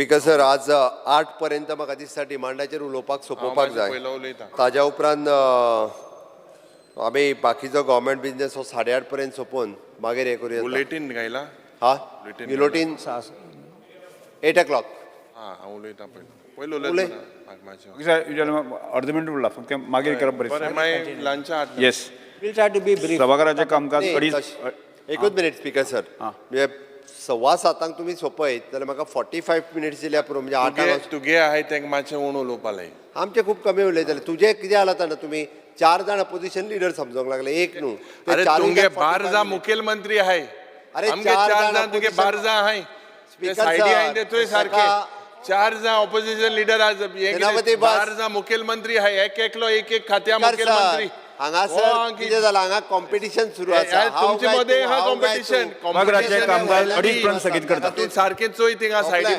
Speaker sir आज 8 पर्यंत म्हाका दिसता डिमांडाचेर उलोवपाक सोंपोवपाक जाय ताज्या उपरांत आमी बाकीचो गव्हर्मेंट बिझनेस हो 8:30 पर्यंत सोंपोवन मागीर हे करूया बुलेटिन घायला हा बुलेटिन 8 o'clock हांव उलयतां पयलो उलय. अर्द मिनट उरला फक्त मागीर करप बरें मागीर लंचा हाड yes We'll try to be brief. सभाघराचे कामकाज नाही, अडीच एकूच मिनिट स्पीकर सर म्हणजे 7:15 तुम्ही सोपयत जाल्यार म्हाका 45 मिनिट्स दिल्या पुरो म्हणजे 8 तुगे आहाय तेंका मातशें उण उलोवपा लाय आमचे खूप कमी उलयताले तुझे कितें जाला ना तुम्ही 4 जाण अपोजिशन लिडर समजूंक लागले एक न्हू ते अरे चारूय तुमगे 45 बारजा minutes. मुखेलमंत्री आहाय अरे आमगे चार चार जाण जाण तुगे opposition- बारजा आहाय Speaker सायडी sir, आहाय ते तुवें सारखे ताका- 4 जाण ऑपोजिशन लिडर आज सेनापती बस. 4 जाण मुखेलमंत्री आहाय एकलो एक खात्या स्पीकर मुखेलमंत्री सर, हांगा हो, सर हांगा कितें जालां हांगा कॉम्पिटिशन सुरू आसा तुमचे मध्ये हा कॉम्पिटिशन सभागृहाचे कामकाज 2:30 पर्यंत स्थगित करता तू सारखें चोय थिंगा सायडी